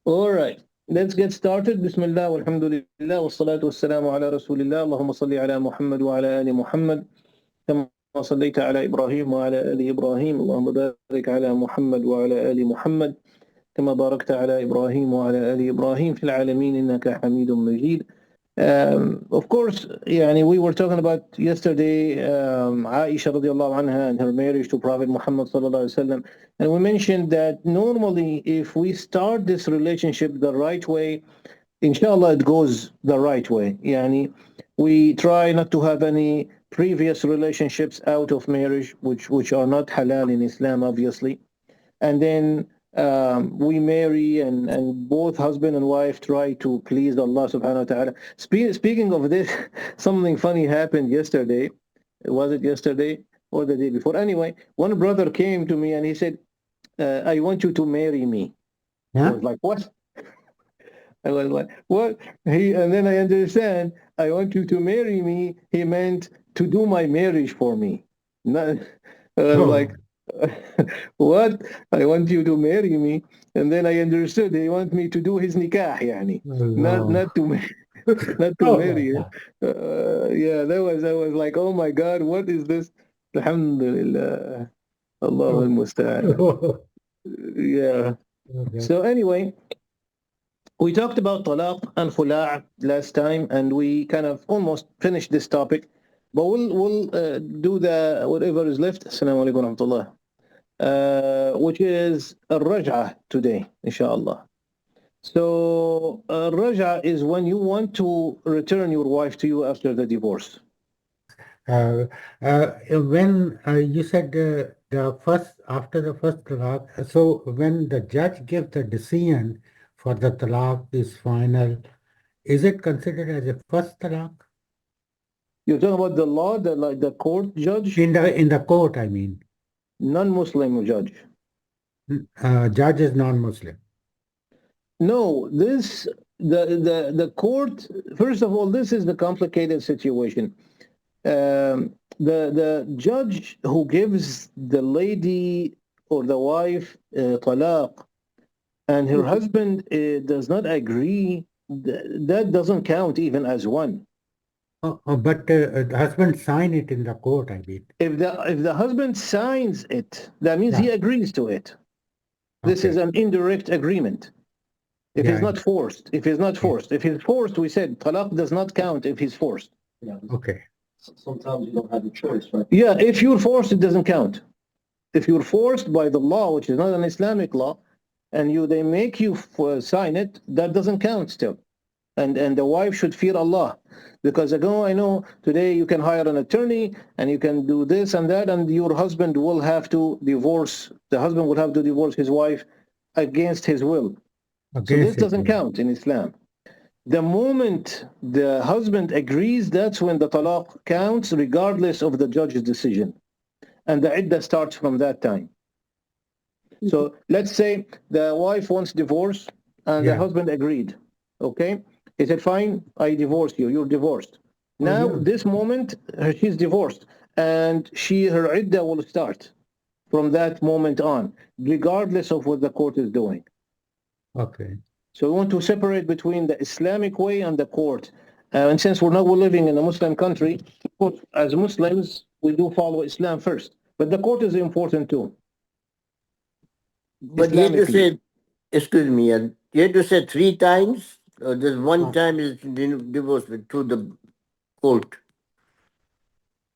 All right, let's get started. Bismillah, walhamdulillah, wassalatu wassalamu ala rasulillah. Allahumma salli ala Muhammad wa ala ali Muhammad. كما صليت على إبراهيم وعلى آل إبراهيم اللهم بارك على محمد وعلى آل محمد كما باركت على إبراهيم وعلى آل إبراهيم في العالمين إنك حميد مجيد. Of course, يعني we were talking about yesterday Aisha radiallahu anha and her marriage to Prophet Muhammad sallallahu alaihi wasallam, and we mentioned that normally if we start this relationship the right way, inshallah it goes the right way. Yani we try not to have any previous relationships out of marriage which are not halal in Islam, obviously, and then we marry, and both husband and wife try to please Allah subhanahu wa ta'ala. Speaking of this, something funny happened yesterday. Was it yesterday or the day before? Anyway, one brother came to me and he said, I want you to marry me. I was like, what? I was like, what? And then I understand, I want you to marry me, he meant to do my marriage for me. Not, I was like, what? I want you to marry me. And then I understood he want me to do his nikah, yani. Not to marry him. Yeah, I was like, oh my God, what is this? Alhamdulillah. Allahu al-musta'an. Yeah. So anyway, we talked about talaq and khula' last time, and we kind of almost finished this topic, but we'll do the whatever is left. Assalamu alaikum wa rahmatullah. Which is al-raj'ah today, inshallah. So raj'ah is when you want to return your wife to you after the divorce. When you said after the first talaq, so when the judge gives the decision for the talaq is final, is it considered as a first talaq? You're talking about the law, the court judge? In the court, I mean. Non-Muslim judge. Judge is non-Muslim. No, the court. First of all, this is the complicated situation. The judge who gives the lady or the wife talaq, and her husband does not agree, that doesn't count even as one. But the husband sign it in the court, I mean. If the husband signs it, that means he agrees to it. This is an indirect agreement. If he's not forced, if he's forced, we said talaq does not count if he's forced. Yeah. Okay. Sometimes you don't have a choice, right? Yeah, if you're forced, it doesn't count. If you're forced by the law, which is not an Islamic law, and they make you sign it, that doesn't count still. And the wife should fear Allah, because I know today you can hire an attorney and you can do this and that, and your husband will have to divorce. The husband will have to divorce his wife against his will. So this doesn't count in Islam. The moment the husband agrees, that's when the talaq counts, regardless of the judge's decision. And the iddah starts from that time. So let's say the wife wants divorce and the husband agreed. Okay? He said, fine, I divorce you. You're divorced. Now, this moment, she's divorced. And her iddah will start from that moment on, regardless of what the court is doing. Okay. So we want to separate between the Islamic way and the court. And since we're living in a Muslim country, as Muslims, we do follow Islam first. But the court is important too. But you had to say, excuse me, you had to say 3 times? Or just one time is divorce through the court?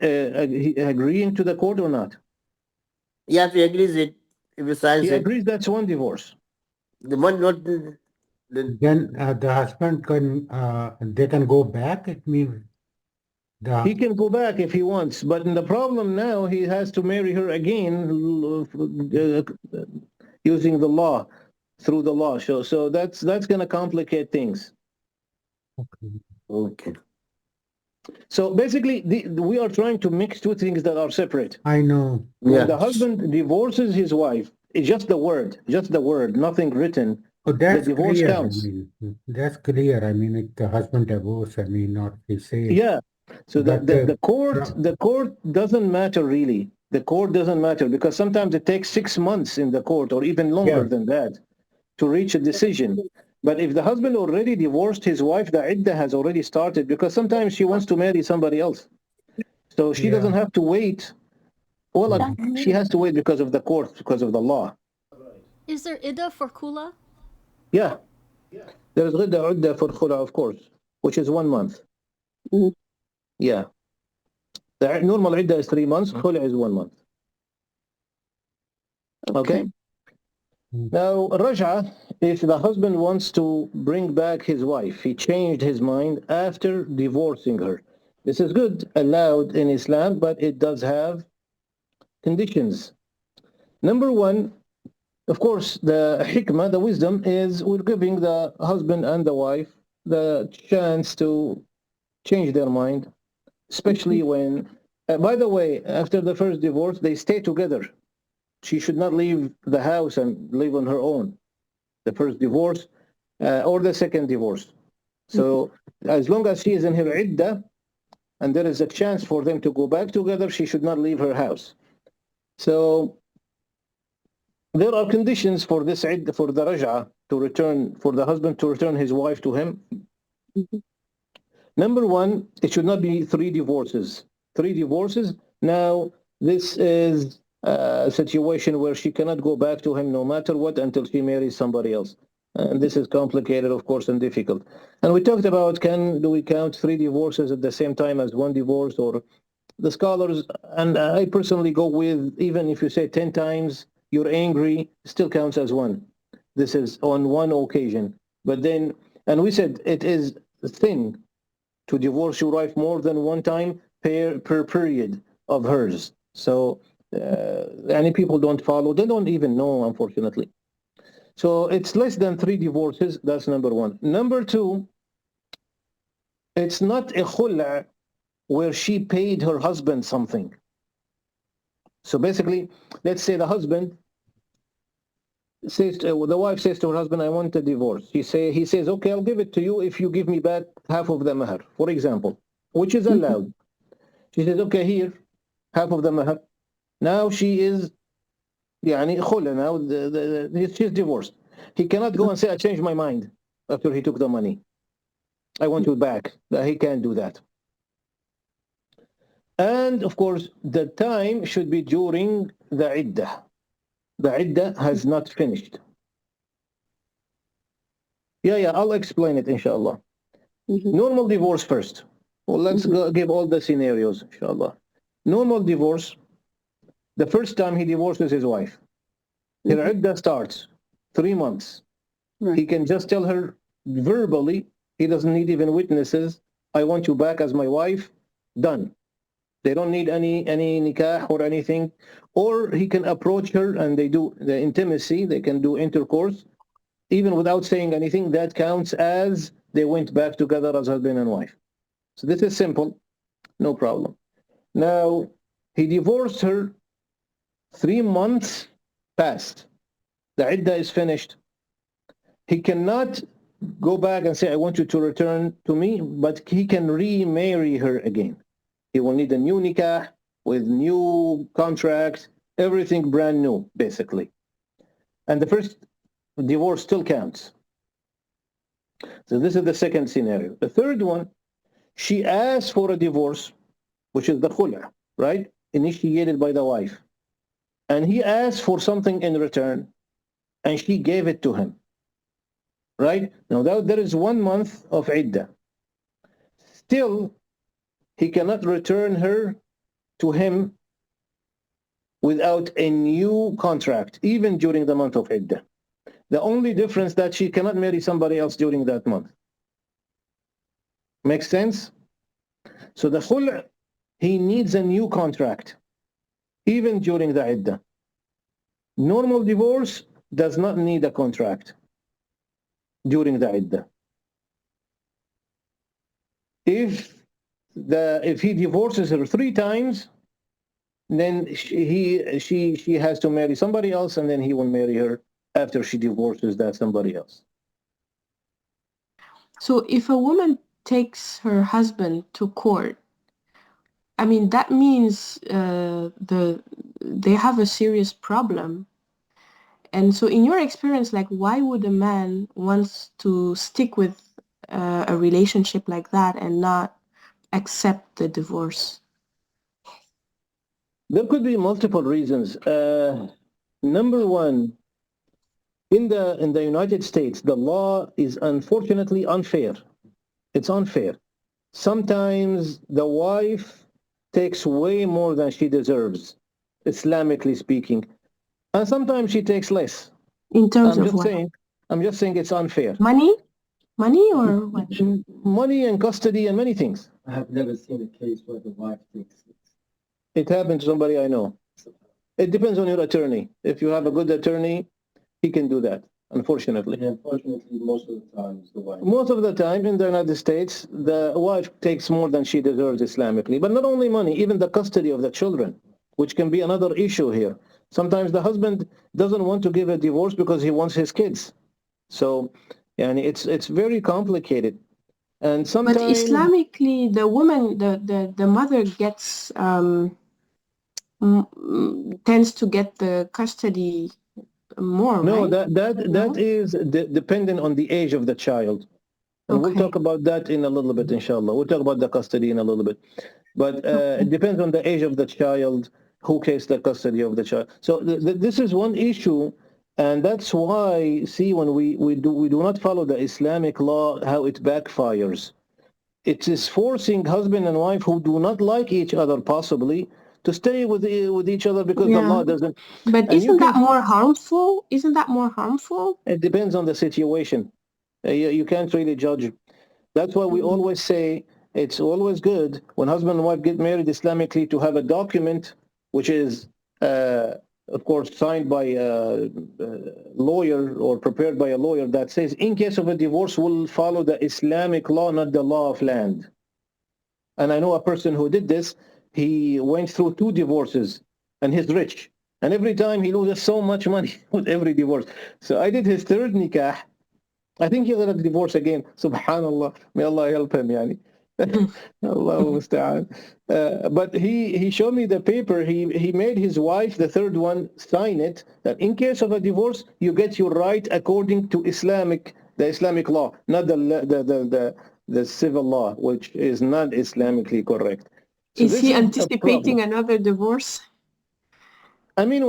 Agreeing to the court or not? Yeah, if he agrees it, if he signs He it. agrees, that's one divorce. The one not... Then the husband they can go back. It means he can go back if he wants, but the problem now, he has to marry her again using the law, through the law. So that's going to complicate things. Okay. So basically, we are trying to mix two things that are separate. I know. When the husband divorces his wife, it's just the word, nothing written. Oh, that's the divorce clear. counts. I mean, that's clear. I mean, if the husband divorce, I mean, not he says. Yeah. So the court doesn't matter really. The court doesn't matter because sometimes it takes 6 months in the court or even longer than that. to reach a decision. But if the husband already divorced his wife, the iddah has already started, because sometimes she wants to marry somebody else. So she doesn't have to wait. Well, she has to wait because of the court, because of the law. Is there Iddah for Kula? Yeah. There is iddah for khula, of course, which is 1 month. Yeah. The normal iddah is 3 months, khula is 1 month. Okay? Now, raj'a, if the husband wants to bring back his wife, he changed his mind after divorcing her. This is good, allowed in Islam, but it does have conditions. Number one, of course, the hikmah, the wisdom is we're giving the husband and the wife the chance to change their mind, especially when, by the way, after the first divorce, they stay together. She should not leave the house and live on her own. The first divorce or the second divorce. So as long as she is in her iddah and there is a chance for them to go back together, she should not leave her house. So there are conditions for this iddah, for the raj'a to return, for the husband to return his wife to him. Number one, it should not be 3 divorces. 3 divorces. Now, this is a situation where she cannot go back to him no matter what until she marries somebody else. And this is complicated, of course, and difficult. And we talked about, do we count 3 divorces at the same time as 1 divorce? Or the scholars, and I personally go with, even if you say 10 times you're angry, still counts as 1. This is on 1 occasion. But then, and we said it is thin to divorce your wife more than 1 time per period of hers. So any people don't follow, they don't even know, unfortunately. So it's less than 3 divorces, that's number 1. Number 2, it's not a khula where she paid her husband something. So basically, let's say the husband says, the wife says to her husband, I want a divorce. He says, okay, I'll give it to you if you give me back half of the mahar, for example, which is allowed. She says, okay, here, half of the mahar. Now she is, khula, now she's divorced. He cannot go and say, I changed my mind after he took the money. I want you back. He can't do that. And of course, the time should be during the iddah. The iddah has not finished. Yeah, I'll explain it, inshallah. Normal divorce first. Well, let's give all the scenarios, inshallah. Normal divorce, the first time he divorces his wife, her iddah starts 3 months. Right. He can just tell her verbally, he doesn't need even witnesses, I want you back as my wife, done. They don't need any nikah or anything. Or he can approach her and they do the intimacy, they can do intercourse, even without saying anything. That counts as they went back together as husband and wife. So this is simple, no problem. Now, he divorced her, 3 months passed. The iddah is finished. He cannot go back and say, I want you to return to me, but he can remarry her again. He will need a new nikah with new contract, everything brand new, basically. And the first divorce still counts. So this is the second scenario. The third one, she asked for a divorce, which is the khula, right? Initiated by the wife. And he asked for something in return, and she gave it to him. Right? Now there is 1 month of iddah. Still, he cannot return her to him without a new contract, even during the month of iddah. The only difference that she cannot marry somebody else during that month. Makes sense? So the khul', he needs a new contract, even during the iddah. Normal divorce does not need a contract during the iddah. If he divorces her 3 times, then she has to marry somebody else, and then he will marry her after she divorces that somebody else. So if a woman takes her husband to court, I mean, that means they have a serious problem. And so in your experience, like, why would a man wants to stick with a relationship like that and not accept the divorce? There could be multiple reasons. Number one, in the United States, the law is unfortunately unfair. It's unfair. Sometimes the wife takes way more than she deserves, Islamically speaking, and sometimes she takes less. In terms I'm of just what? saying. I'm just saying it's unfair. Money? Money or what? Money and custody and many things. I have never seen a case where the wife takes it. It happened to somebody I know. It depends on your attorney. If you have a good attorney, he can do that, unfortunately. Yeah, unfortunately, most of the times the wife. Most of the time in the United States, the wife takes more than she deserves Islamically. But not only money, even the custody of the children, which can be another issue here. Sometimes the husband doesn't want to give a divorce because he wants his kids. So, and it's very complicated. And But sometimes Islamically, the woman, the mother gets tends to get the custody more, no, right? that is dependent on the age of the child. And we'll Okay. talk about that in a little bit, inshallah. We'll talk about the custody in a little bit. But it depends on the age of the child, who takes the custody of the child. So this is one issue, and that's why, see, when we do not follow the Islamic law, how it backfires. It is forcing husband and wife who do not like each other, possibly, to stay with each other because the law doesn't. But And you isn't that can, more harmful? Isn't that more harmful? it depends on the situation. You can't really judge. That's why we always say it's always good when husband and wife get married Islamically to have a document which is, of course, signed by a lawyer or prepared by a lawyer that says in case of a divorce, we'll follow the Islamic law, not the law of land. And I know a person who did this. He went through 2 divorces and he's rich. And every time he loses so much money with every divorce. So I did his 3rd nikah. I think he's going to divorce again. Subhanallah. May Allah help him, yani. Allahu musta'an. But he showed me the paper. He made his wife, the 3rd one, sign it, that in case of a divorce, you get your right according to the Islamic law, not the civil law, which is not Islamically correct. So Is he a anticipating problem. another divorce? I mean,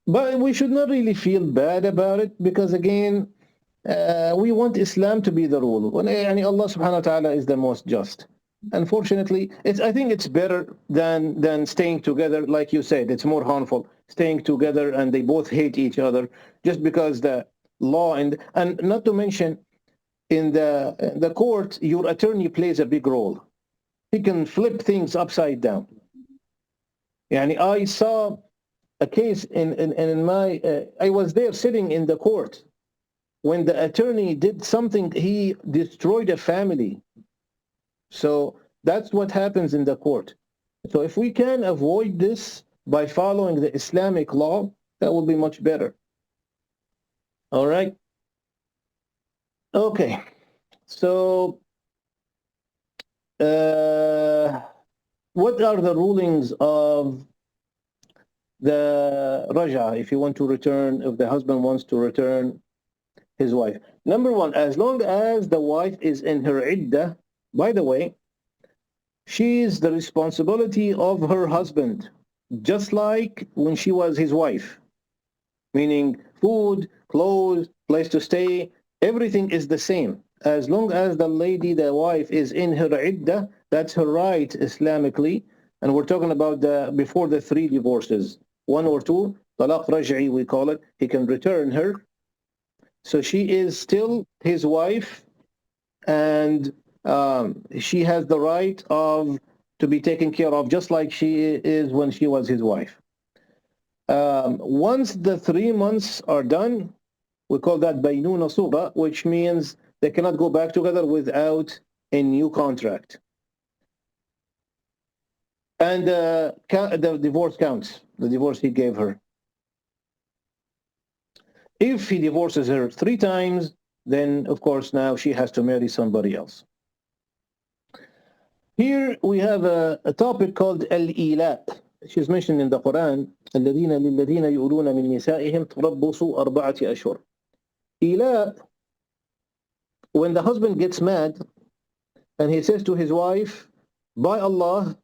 but we should not really feel bad about it because, again, we want Islam to be the rule. Allah subhanahu wa ta'ala is the most just. Unfortunately, I think it's better than staying together. Like you said, it's more harmful staying together and they both hate each other just because the law and not to mention in the court, your attorney plays a big role. He can flip things upside down. Yani I saw a case in my, I was there sitting in the court when the attorney did something, he destroyed a family. So that's what happens in the court. So if we can avoid this by following the Islamic law, that will be much better. All right. Okay. So what are the rulings of the raja if you want to return, if the husband wants to return his wife? Number one, as long as the wife is in her iddah, by the way, she is the responsibility of her husband, just like when she was his wife, meaning food, clothes, place to stay, everything is the same. As long as the lady, the wife, is in her iddah, that's her right Islamically. And we're talking about before the 3 divorces, 1 or 2, talaq raj'i we call it, he can return her. So she is still his wife, and she has the right to be taken care of just like she is when she was his wife. Once the 3 months are done, we call that baynuna suga, which means they cannot go back together without a new contract. And the divorce counts, the divorce he gave her. If he divorces her 3 times, then of course now she has to marry somebody else. Here we have a topic called al-ila. she's mentioned in the Quran, الذين للذين يؤلون من نسائهم تربصوا 4 أشهر. إِلَى, when the husband gets mad and he says to his wife, by Allah,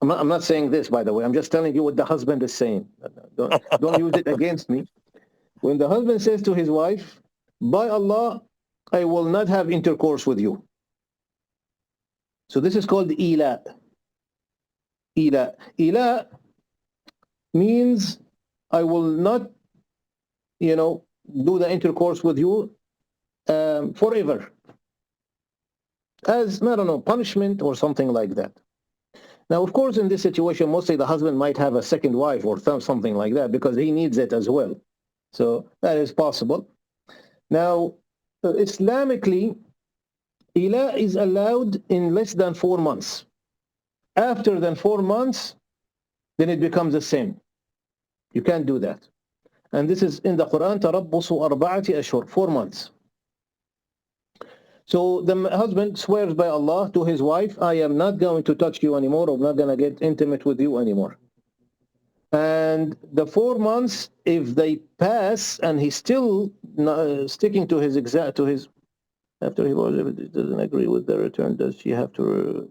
I'm not saying this, by the way, I'm just telling you what the husband is saying. Don't use it against me. When the husband says to his wife, by Allah, I will not have intercourse with you. So this is called ila. Ila. Ila means I will not, do the intercourse with you forever. As, I don't know, punishment or something like that. Now, of course, in this situation, mostly the husband might have a second wife or something like that because he needs it as well. So that is possible. Now, Islamically, ila is allowed in less than 4 months. After than 4 months, then it becomes the same. You can't do that. And this is in the Quran, تَرَبُّصُ 4 أشهر, 4 months. So the husband swears by Allah to his wife, I am not going to touch you anymore, I'm not going to get intimate with you anymore. And the 4 months, if they pass and he's still sticking to his after he doesn't agree with the return, does she have to?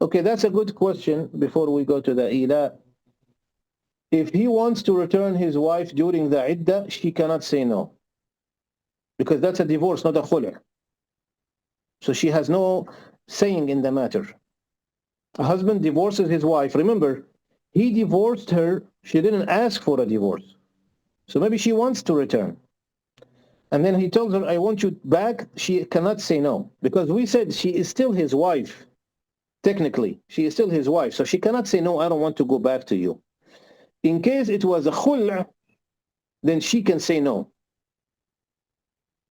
Okay, that's a good question before we go to the ila. If he wants to return his wife during the iddah, she cannot say no. Because that's a divorce, not a khul'. So she has no saying in the matter. A husband divorces his wife. Remember, he divorced her. She didn't ask for a divorce. So maybe she wants to return. And then he tells her, I want you back. She cannot say no. Because we said she is still his wife. Technically, she is still his wife. So she cannot say, no, I don't want to go back to you. In case it was a khul', then she can say no.